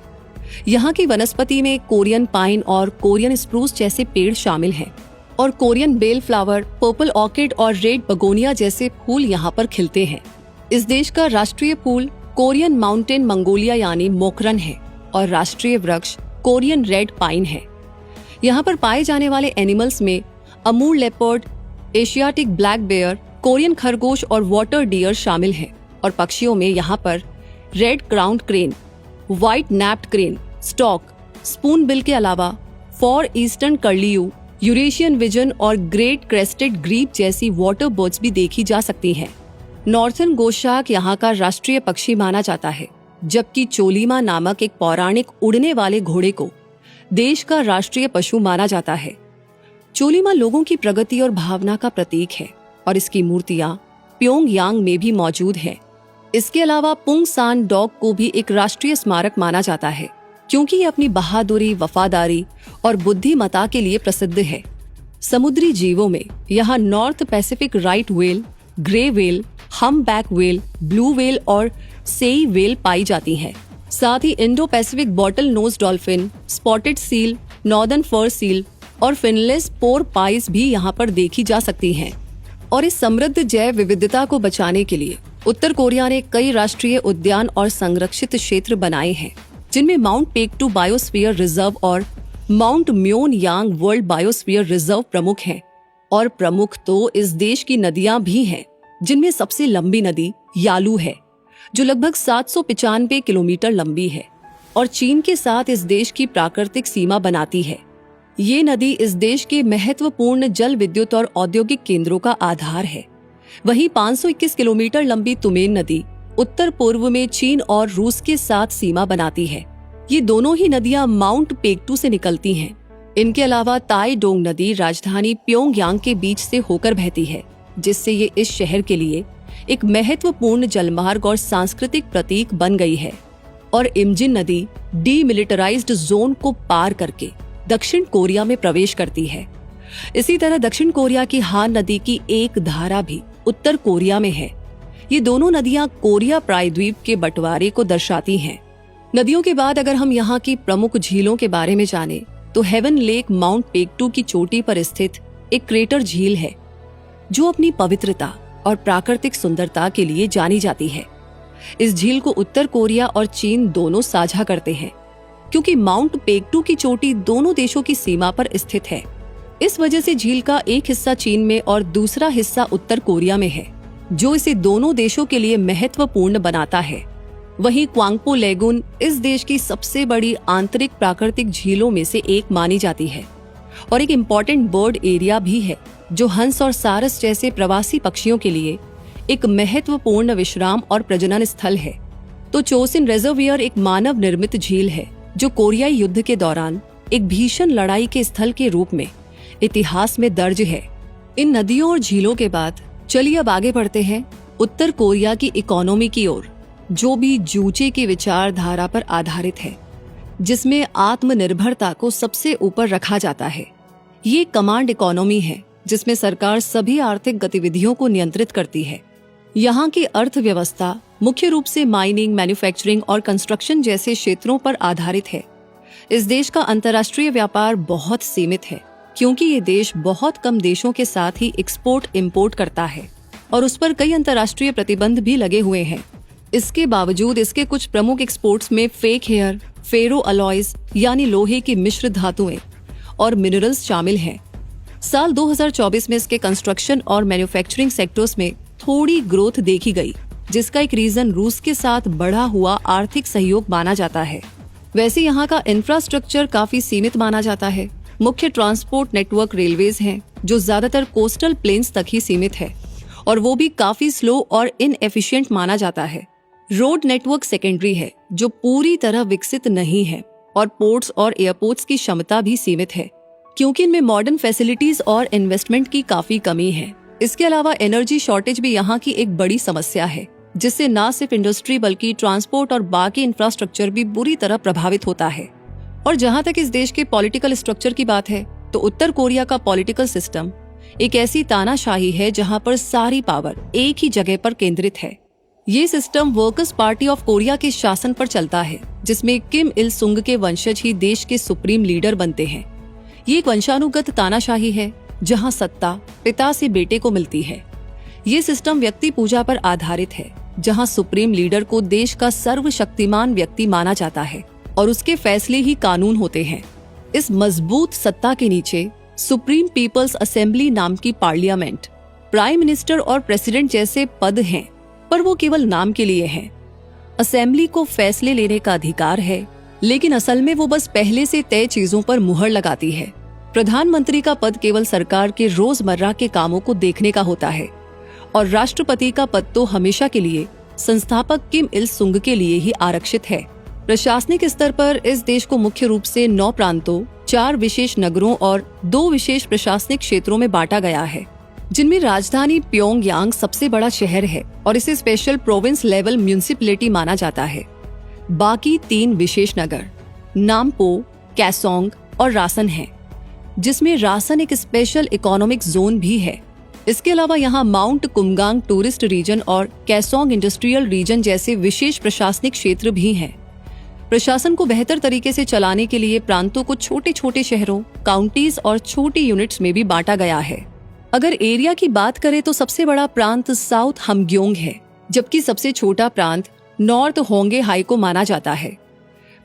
यहाँ की वनस्पति में कोरियन पाइन और कोरियन स्प्रूस जैसे पेड़ शामिल हैं और Korean bell flower, purple orchid और रेड बगोनिया जैसे फूल यहाँ पर खिलते हैं। इस देश का राष्ट्रीय फूल कोरियन माउंटेन मंगोलिया यानी मोकरन है और राष्ट्रीय वृक्ष कोरियन रेड पाइन है। यहाँ पर पाए जाने वाले एनिमल्स में Amur leopard, Asiatic black bear, Korean खरगोश और वाटर डियर शामिल हैं। और पक्षियों में यहाँ पर red crowned crane, white naped crane, stork, spoon bill के अलावा far eastern curlew, Eurasian wigeon और ग्रेट क्रेस्टेड ग्रीप जैसी वाटर बर्ड्स भी देखी जा सकती हैं। नॉर्थर्न गोशाक यहाँ का राष्ट्रीय पक्षी माना जाता है, जबकि चोलीमा नामक एक पौराणिक उड़ने वाले घोड़े को देश का राष्ट्रीय पशु माना जाता है। चोलीमा लोगों की प्रगति और भावना का प्रतीक है और इसकी मूर्तियां प्योंगयांग में भी मौजूद है। इसके अलावा पुंगसान डॉग को भी एक राष्ट्रीय स्मारक माना जाता है, क्योंकि ये अपनी बहादुरी, वफादारी और बुद्धिमत्ता के लिए प्रसिद्ध है। समुद्री जीवों में यहाँ North Pacific right whale, grey whale, humpback whale, blue whale और सेई व्हेल पाई जाती हैं। साथ ही Indo Pacific bottle nose dolphin, spotted seal, northern fur seal और फिनलेस पोरपाइज भी यहाँ पर देखी जा सकती हैं। और इस समृद्ध जैव विविधता को बचाने के लिए उत्तर कोरिया ने कई राष्ट्रीय उद्यान और संरक्षित क्षेत्र बनाए हैं, जिनमें माउंट पेक्टू बायोस्फीयर रिजर्व और माउंट म्योनयांग वर्ल्ड बायोस्फीयर रिजर्व प्रमुख हैं। और प्रमुख तो इस देश की नदियां भी हैं, जिनमें सबसे लंबी नदी यालू है, जो लगभग 795 किलोमीटर लंबी है और चीन के साथ इस देश की प्राकृतिक सीमा बनाती है। ये नदी इस देश के महत्वपूर्ण जल विद्युत और औद्योगिक केंद्रों का आधार है। वहीं 521 किलोमीटर लंबी तुमेन नदी उत्तर पूर्व में चीन और रूस के साथ सीमा बनाती है। ये दोनों ही नदियां माउंट पेक्टू से निकलती हैं। इनके अलावा ताइडोंग नदी राजधानी प्योंगयांग के बीच से होकर बहती है, जिससे ये इस शहर के लिए एक महत्वपूर्ण जलमार्ग और सांस्कृतिक प्रतीक बन गई है। और इमजिन नदी डीमिलिटराइज्ड जोन को पार करके दक्षिण कोरिया में प्रवेश करती है। इसी तरह दक्षिण कोरिया की हान नदी की एक धारा भी उत्तर कोरिया में है। ये दोनों नदियां कोरिया प्रायद्वीप के बंटवारे को दर्शाती हैं। नदियों के बाद अगर हम यहाँ की प्रमुख झीलों के बारे में जाने तो हेवन लेक माउंट पेक्टू की चोटी पर स्थित एक क्रेटर झील है जो अपनी पवित्रता और प्राकृतिक सुंदरता के लिए जानी जाती है। इस झील को उत्तर कोरिया और चीन दोनों साझा करते हैं क्योंकि माउंट पेक्टू की चोटी दोनों देशों की सीमा पर स्थित है। इस वजह से झील का एक हिस्सा चीन में और दूसरा हिस्सा उत्तर कोरिया में है, जो इसे दोनों देशों के लिए महत्वपूर्ण बनाता है। वहीं क्वांगपो लेगून इस देश की सबसे बड़ी आंतरिक प्राकृतिक झीलों में से एक मानी जाती है और एक इम्पोर्टेंट बर्ड एरिया भी है जो हंस और सारस जैसे प्रवासी पक्षियों के लिए एक महत्वपूर्ण विश्राम और प्रजनन स्थल है। तो चोसिन रिजर्वियर एक मानव निर्मित झील है जो कोरियाई युद्ध के दौरान एक भीषण लड़ाई के स्थल के रूप में इतिहास में दर्ज है। इन नदियों और झीलों के बाद चलिए अब आगे बढ़ते हैं उत्तर कोरिया की इकोनॉमी की ओर, जो भी जूचे की विचारधारा पर आधारित है, जिसमें आत्मनिर्भरता को सबसे ऊपर रखा जाता है। ये कमांड इकोनॉमी है जिसमें सरकार सभी आर्थिक गतिविधियों को नियंत्रित करती है। यहाँ की अर्थव्यवस्था मुख्य रूप से माइनिंग, मैन्युफैक्चरिंग और कंस्ट्रक्शन जैसे क्षेत्रों पर आधारित है। इस देश का अंतर्राष्ट्रीय व्यापार बहुत सीमित है क्योंकि ये देश बहुत कम देशों के साथ ही एक्सपोर्ट इंपोर्ट करता है और उस पर कई अंतर्राष्ट्रीय प्रतिबंध भी लगे हुए हैं। इसके बावजूद इसके कुछ प्रमुख एक्सपोर्ट्स में फेक हेयर, फेरो अलॉयज यानी लोहे की मिश्र धातुएं और मिनरल्स शामिल हैं। साल 2024 में इसके कंस्ट्रक्शन और मैन्युफैक्चरिंग सेक्टर्स में थोड़ी ग्रोथ देखी गई, जिसका एक रीजन रूस के साथ बढ़ा हुआ आर्थिक सहयोग माना जाता है। वैसे यहाँ का इंफ्रास्ट्रक्चर काफी सीमित माना जाता है। मुख्य ट्रांसपोर्ट नेटवर्क रेलवेज हैं जो ज्यादातर कोस्टल प्लेन्स तक ही सीमित है और वो भी काफी स्लो और इनएफिशिएंट माना जाता है। रोड नेटवर्क सेकेंडरी है जो पूरी तरह विकसित नहीं है और पोर्ट्स और एयरपोर्ट्स की क्षमता भी सीमित है क्योंकि इनमें मॉडर्न फैसिलिटीज और इन्वेस्टमेंट की काफी कमी है। इसके अलावा एनर्जी शॉर्टेज भी यहाँ की एक बड़ी समस्या है, जिससे न सिर्फ इंडस्ट्री बल्कि ट्रांसपोर्ट और बाकी इंफ्रास्ट्रक्चर भी बुरी तरह प्रभावित होता है। और जहाँ तक इस देश के पॉलिटिकल स्ट्रक्चर की बात है तो उत्तर कोरिया का पॉलिटिकल सिस्टम एक ऐसी तानाशाही है जहाँ पर सारी पावर एक ही जगह पर केंद्रित है। ये system workers party of Korea के शासन पर चलता है, जिसमें किम इल सुंग के वंशज ही देश के सुप्रीम लीडर बनते हैं। ये एक वंशानुगत तानाशाही है जहां सत्ता पिता से बेटे को मिलती है। ये सिस्टम व्यक्ति पूजा पर आधारित है, जहां सुप्रीम लीडर को देश का सर्वशक्तिमान व्यक्ति माना जाता है और उसके फैसले ही कानून होते हैं। इस मजबूत सत्ता के नीचे सुप्रीम पीपल्स असेंबली नाम की पार्लियामेंट, प्राइम मिनिस्टर और प्रेसिडेंट जैसे पद हैं, पर वो केवल नाम के लिए हैं। असेंबली को फैसले लेने का अधिकार है, लेकिन असल में वो बस पहले से तय चीजों पर मुहर लगाती है। प्रधानमंत्री का पद केवल सरकार के रोजमर्रा के कामों को देखने का होता है और राष्ट्रपति का पद तो हमेशा के लिए संस्थापक किम इल सुंग के लिए ही आरक्षित है। प्रशासनिक स्तर पर इस देश को मुख्य रूप से 9 प्रांतों, 4 विशेष नगरों और 2 विशेष प्रशासनिक क्षेत्रों में बांटा गया है, जिनमें राजधानी प्योंगयांग सबसे बड़ा शहर है और इसे स्पेशल प्रोविंस लेवल म्यूनिसिपैलिटी माना जाता है। बाकी 3 विशेष नगर नामपो, कैसोंग और रासन हैं, जिसमें रासन एक स्पेशल इकोनॉमिक जोन भी है। इसके अलावा यहाँ माउंट कुमगांग टूरिस्ट रीजन और कैसोंग इंडस्ट्रियल रीजन जैसे विशेष प्रशासनिक क्षेत्र भी हैं। प्रशासन को बेहतर तरीके से चलाने के लिए प्रांतों को छोटे छोटे शहरों, काउंटीज और छोटी यूनिट्स में भी बांटा गया है। अगर एरिया की बात करें तो सबसे बड़ा प्रांत साउथ हमग्योंग है, जबकि सबसे छोटा प्रांत नॉर्थ होंगे हाई को माना जाता है।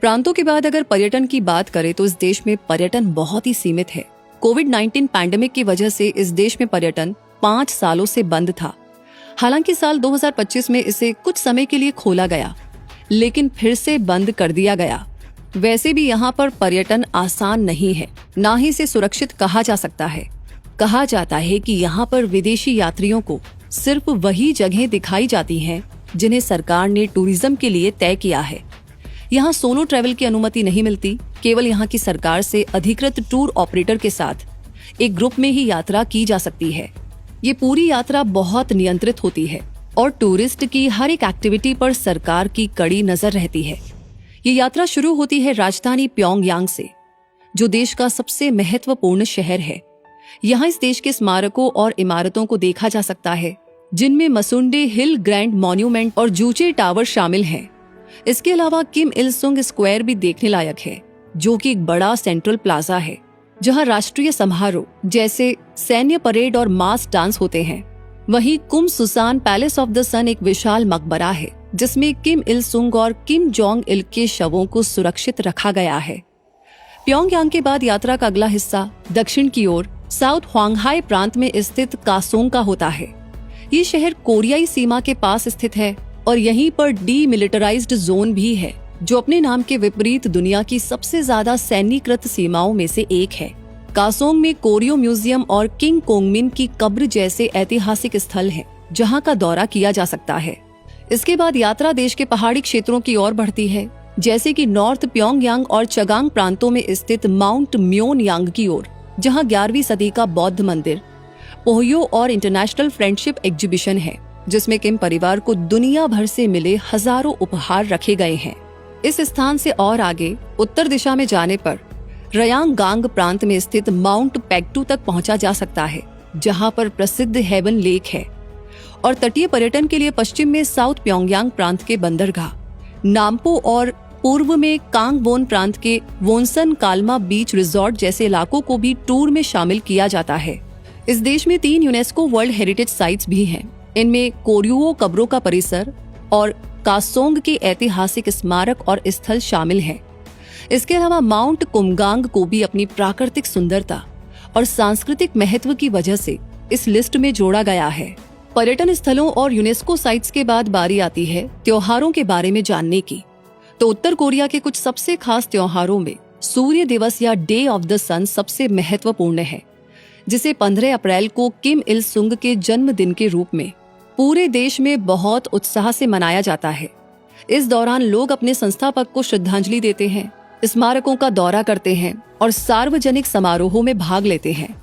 प्रांतों के बाद अगर पर्यटन की बात करें तो इस देश में पर्यटन बहुत ही सीमित है। कोविड-19 पैंडेमिक की वजह से इस देश में पर्यटन 5 सालों से बंद था। हालांकि साल 2025 में इसे कुछ समय के लिए खोला गया, लेकिन फिर से बंद कर दिया गया। वैसे भी यहाँ पर पर्यटन आसान नहीं है, ना ही इसे सुरक्षित कहा जा सकता है। कहा जाता है कि यहाँ पर विदेशी यात्रियों को सिर्फ वही जगह दिखाई जाती हैं जिन्हें सरकार ने टूरिज्म के लिए तय किया है। यहाँ सोलो ट्रैवल की अनुमति नहीं मिलती, केवल यहाँ की सरकार से अधिकृत टूर ऑपरेटर के साथ एक ग्रुप में ही यात्रा की जा सकती है। ये पूरी यात्रा बहुत नियंत्रित होती है और टूरिस्ट की हर एक एक्टिविटी पर सरकार की कड़ी नजर रहती है। ये यात्रा शुरू होती है राजधानी प्योंगयांग से, जो देश का सबसे महत्वपूर्ण शहर है। यहाँ इस देश के स्मारकों और इमारतों को देखा जा सकता है, जिनमें मसुंडे हिल ग्रैंड मॉन्यूमेंट और जूचे टावर शामिल हैं। इसके अलावा किम इल सुंग स्क्वायर भी देखने लायक है, जो कि एक बड़ा सेंट्रल प्लाजा है जहां राष्ट्रीय समारोह जैसे सैन्य परेड और मास डांस होते हैं। वहीं कुम सुसान पैलेस ऑफ द सन एक विशाल मकबरा है जिसमें किम इल सुंग और किम जोंग इल के शवों को सुरक्षित रखा गया है। प्योंगयांग के बाद यात्रा का अगला हिस्सा दक्षिण की ओर साउथ ह्वांगहाई प्रांत में स्थित कासोंग का होता है। ये शहर कोरियाई सीमा के पास स्थित है और यहीं पर डीमिलिटराइज्ड जोन भी है, जो अपने नाम के विपरीत दुनिया की सबसे ज्यादा सैन्यीकृत सीमाओं में से एक है। कासोंग में कोरियो म्यूजियम और किंग कोंगमिन की कब्र जैसे ऐतिहासिक स्थल हैं, जहां का दौरा किया जा सकता है। इसके बाद यात्रा देश के पहाड़ी क्षेत्रों की ओर बढ़ती है, जैसे कि नॉर्थ प्योंगयांग और चगांग प्रांतों में स्थित माउंट म्योनयांग की ओर, जहां 11वीं सदी का बौद्ध मंदिर, पोहयो और इंटरनेशनल फ्रेंडशिप एग्जीबिशन है, जिसमें किम परिवार को दुनिया भर से मिले हजारों उपहार रखे गए हैं। इस स्थान से और आगे उत्तर दिशा में जाने पर रयांगांग प्रांत में स्थित माउंट पेक्टू तक पहुंचा जा सकता है, जहां पर प्रसिद्ध हेवन लेक है। और तटीय पर्यटन के लिए पश्चिम में साउथ प्योंगयांग प्रांत के बंदरगाह, नामपो और पूर्व में कांगवोन प्रांत के वोनसन कालमा बीच रिजॉर्ट जैसे इलाकों को भी टूर में शामिल किया जाता है। इस देश में 3 यूनेस्को वर्ल्ड हेरिटेज साइट्स भी हैं। इनमें कोर्युओ कब्रों का परिसर और कासोंग के ऐतिहासिक स्मारक और स्थल शामिल हैं। इसके अलावा माउंट कुमगांग को भी अपनी प्राकृतिक सुंदरता और सांस्कृतिक महत्व की वजह से इस लिस्ट में जोड़ा गया है। पर्यटन स्थलों और यूनेस्को साइट्स के बाद बारी आती है त्योहारों के बारे में जानने की। तो उत्तर कोरिया के कुछ सबसे खास त्योहारों में सूर्य दिवस या डे ऑफ द सन सबसे महत्वपूर्ण है, जिसे 15 अप्रैल को किम इल सुंग के जन्मदिन के रूप में पूरे देश में बहुत उत्साह से मनाया जाता है। इस दौरान लोग अपने संस्थापक को श्रद्धांजलि देते हैं, स्मारकों का दौरा करते हैं और सार्वजनिक समारोहों में भाग लेते हैं।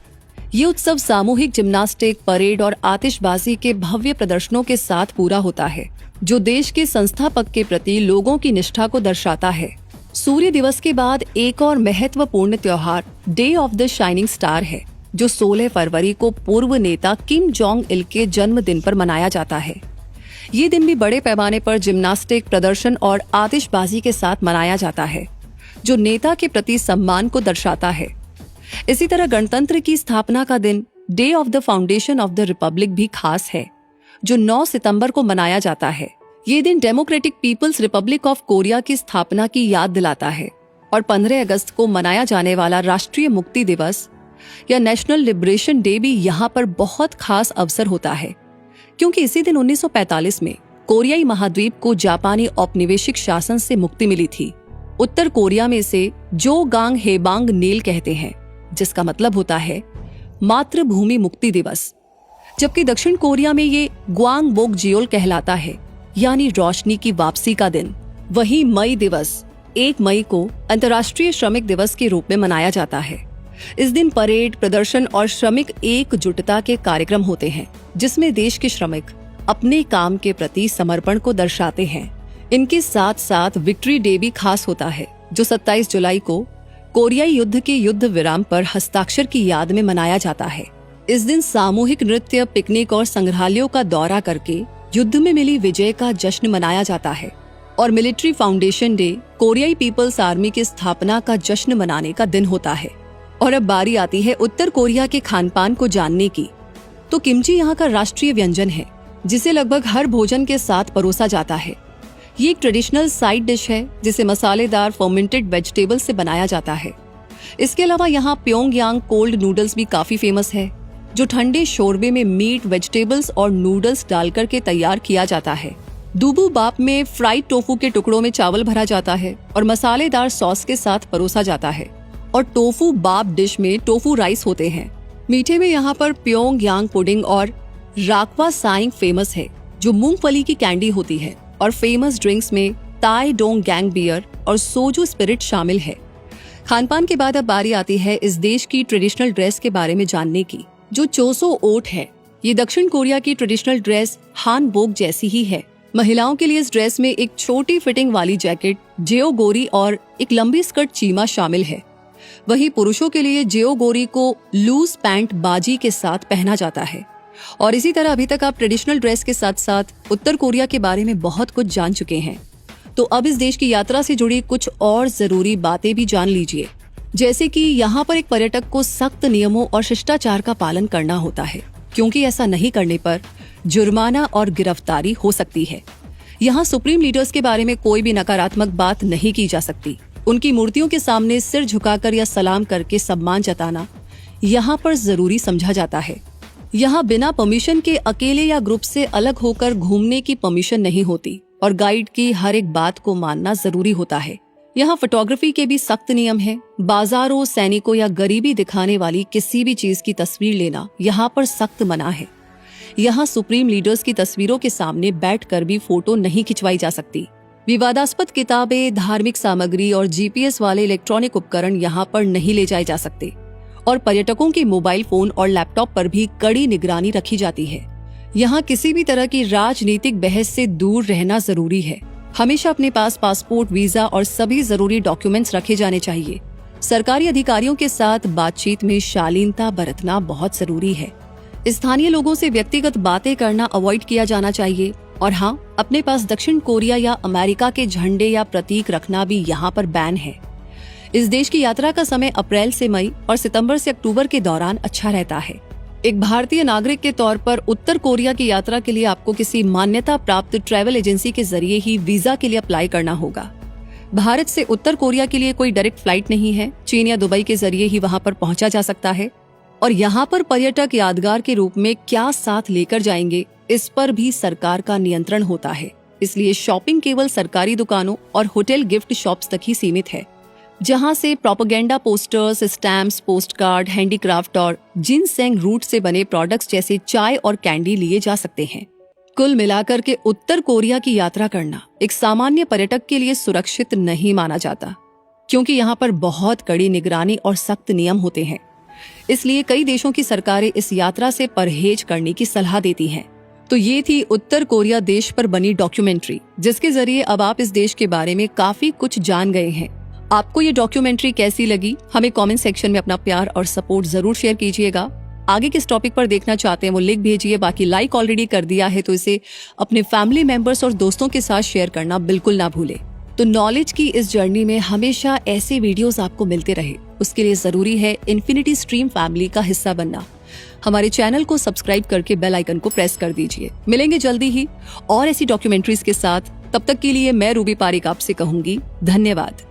ये उत्सव सामूहिक जिम्नास्टिक, परेड और आतिशबाजी के भव्य प्रदर्शनों के साथ पूरा होता है, जो देश के संस्थापक के प्रति लोगों की निष्ठा को दर्शाता है। सूर्य दिवस के बाद एक और महत्वपूर्ण त्योहार day of the shining star है, जो 16 फरवरी को पूर्व नेता किम जोंग इल के जन्मदिन पर मनाया जाता है। ये दिन भी बड़े पैमाने पर जिम्नास्टिक प्रदर्शन और आतिशबाजी के साथ मनाया जाता है, जो नेता के प्रति सम्मान को दर्शाता है। इसी तरह गणतंत्र की स्थापना का दिन day of the foundation of the Republic भी खास है, जो 9 सितंबर को मनाया जाता है। ये दिन Democratic People's Republic of Korea की स्थापना की याद दिलाता है। और 15 अगस्त को मनाया जाने वाला राष्ट्रीय मुक्ति दिवस या नेशनल लिबरेशन डे भी यहाँ पर बहुत खास अवसर होता है, क्योंकि इसी दिन 1945 में कोरियाई महाद्वीप को जापानी औपनिवेशिक शासन से मुक्ति मिली थी। उत्तर कोरिया में इसे जोगांग हेबांग नेल कहते हैं, जिसका मतलब होता है मातृभूमि मुक्ति दिवस, जबकि दक्षिण कोरिया में ये ग्वांगबोकजियोल कहलाता है, यानी रोशनी की वापसी का दिन। वहीं मई दिवस 1 मई को अंतर्राष्ट्रीय श्रमिक दिवस के रूप में मनाया जाता है। इस दिन परेड, प्रदर्शन और श्रमिक एकजुटता के कार्यक्रम होते हैं, जिसमें देश के श्रमिक अपने काम के प्रति समर्पण को दर्शाते हैं। इनके साथ साथ विक्ट्री डे भी खास होता है, जो 27 जुलाई को कोरियाई युद्ध के युद्ध विराम पर हस्ताक्षर की याद में मनाया जाता है। इस दिन सामूहिक नृत्य, पिकनिक और संग्रहालयों का दौरा करके युद्ध में मिली विजय का जश्न मनाया जाता है। और मिलिट्री फाउंडेशन डे कोरियाई पीपल्स आर्मी की स्थापना का जश्न मनाने का दिन होता है। और अब बारी आती है उत्तर कोरिया के खान पान को जानने की। तो किमची यहाँ का राष्ट्रीय व्यंजन है, जिसे लगभग हर भोजन के साथ परोसा जाता है। ये एक ट्रेडिशनल साइड डिश है, जिसे मसालेदार फर्मेंटेड वेजिटेबल से बनाया जाता है। इसके अलावा यहाँ प्योंगयांग कोल्ड नूडल्स भी काफी फेमस है, जो ठंडे शोरबे में मीट, वेजिटेबल्स और नूडल्स डालकर के तैयार किया जाता है। दूबू बाप में फ्राइड टोफू के टुकड़ों में चावल भरा जाता है और मसालेदार सॉस के साथ परोसा जाता है। और टोफू बाप डिश में टोफू राइस होते हैं। मीठे में यहाँ पर प्योंगयांग पुडिंग और राकवा साइंग फेमस है, जो मूंगफली की कैंडी होती है। और फेमस ड्रिंक्स में ताई डोंग गैंग बियर और सोजू स्पिरिट शामिल है। खानपान के बाद अब बारी आती है इस देश की ट्रेडिशनल ड्रेस के बारे में जानने की, जो चोसो ओट है। ये दक्षिण कोरिया की ट्रेडिशनल ड्रेस हानबोक जैसी ही है। महिलाओं के लिए इस ड्रेस में एक छोटी फिटिंग वाली जैकेट, जेओगोरी और एक लंबी स्कर्ट चीमा शामिल है। वहीं पुरुषों के लिए जेओगोरी को लूज पैंट बाजी के साथ पहना जाता है। और इसी तरह अभी तक आप ट्रेडिशनल ड्रेस के साथ साथ उत्तर कोरिया के बारे में बहुत कुछ जान चुके हैं। तो अब इस देश की यात्रा से जुड़ी कुछ और जरूरी बातें भी जान लीजिए, जैसे कि यहाँ पर एक पर्यटक को सख्त नियमों और शिष्टाचार का पालन करना होता है, क्योंकि ऐसा नहीं करने पर जुर्माना और गिरफ्तारी हो सकती है। यहाँ सुप्रीम लीडर्स के बारे में कोई भी नकारात्मक बात नहीं की जा सकती। उनकी मूर्तियों के सामने सिर झुकाकर या सलाम करके सम्मान जताना यहाँ पर जरूरी समझा जाता है। यहाँ बिना परमिशन के अकेले या ग्रुप से अलग होकर घूमने की परमिशन नहीं होती और गाइड की हर एक बात को मानना जरूरी होता है। यहाँ फोटोग्राफी के भी सख्त नियम हैं। बाजारों, सैनिकों या गरीबी दिखाने वाली किसी भी चीज की तस्वीर लेना यहाँ पर सख्त मना है। यहाँ सुप्रीम लीडर्स की तस्वीरों के सामने बैठकर भी फोटो नहीं खिंचवाई जा सकती। विवादास्पद किताबें, धार्मिक सामग्री और जीपीएस वाले इलेक्ट्रॉनिक उपकरण यहाँ पर नहीं ले जाए जा सकते और पर्यटकों के मोबाइल फोन और लैपटॉप पर भी कड़ी निगरानी रखी जाती है। यहाँ किसी भी तरह की राजनीतिक बहस से दूर रहना जरूरी है। हमेशा अपने पास पासपोर्ट, वीजा और सभी जरूरी डॉक्यूमेंट्स रखे जाने चाहिए। सरकारी अधिकारियों के साथ बातचीत में शालीनता बरतना बहुत जरूरी है। स्थानीय लोगों से व्यक्तिगत बातें करना अवॉइड किया जाना चाहिए। और हाँ, अपने पास दक्षिण कोरिया या अमेरिका के झंडे या प्रतीक रखना भी यहाँ पर बैन है। इस देश की यात्रा का समय अप्रैल से मई और सितंबर से अक्टूबर के दौरान अच्छा रहता है। एक भारतीय नागरिक के तौर पर उत्तर कोरिया की यात्रा के लिए आपको किसी मान्यता प्राप्त ट्रैवल एजेंसी के जरिए ही वीजा के लिए अप्लाई करना होगा। भारत से उत्तर कोरिया के लिए कोई डायरेक्ट फ्लाइट नहीं है। चीन या दुबई के जरिए ही वहाँ पर पहुंचा जा सकता है। और यहाँ पर पर्यटक यादगार के रूप में क्या साथ लेकर जाएंगे, इस पर भी सरकार का नियंत्रण होता है। इसलिए शॉपिंग केवल सरकारी दुकानों और होटल गिफ्ट शॉप्स तक ही सीमित है, जहां से propaganda posters, stamps, post card, handicraft और जिनसेंग रूट से बने प्रोडक्ट्स जैसे चाय और कैंडी लिए जा सकते हैं। कुल मिलाकर के उत्तर कोरिया की यात्रा करना एक सामान्य पर्यटक के लिए सुरक्षित नहीं माना जाता, क्योंकि यहाँ पर बहुत कड़ी निगरानी और सख्त नियम होते हैं। इसलिए कई देशों की सरकारें इस यात्रा से परहेज करने की सलाह देती हैं। तो ये थी उत्तर कोरिया देश पर बनी डॉक्यूमेंट्री, जिसके जरिए अब आप इस देश के बारे में काफी कुछ जान गए हैं। आपको ये डॉक्यूमेंट्री कैसी लगी, हमें कमेंट सेक्शन में अपना प्यार और सपोर्ट जरूर शेयर कीजिएगा। आगे किस टॉपिक पर देखना चाहते हैं वो लिख भेजिए। बाकी लाइक ऑलरेडी कर दिया है तो इसे अपने फैमिली मेंबर्स और दोस्तों के साथ शेयर करना बिल्कुल ना भूले। तो नॉलेज की इस जर्नी में हमेशा ऐसे वीडियोस आपको मिलते रहे, उसके लिए जरूरी है इन्फिनिटी स्ट्रीम फैमिली का हिस्सा बनना। हमारे चैनल को सब्सक्राइब करके बेल आइकन को प्रेस कर दीजिए। मिलेंगे जल्दी ही और ऐसी डॉक्यूमेंट्रीज के साथ। तब तक के लिए मैं रूबी पारिक आपसे कहूंगी धन्यवाद।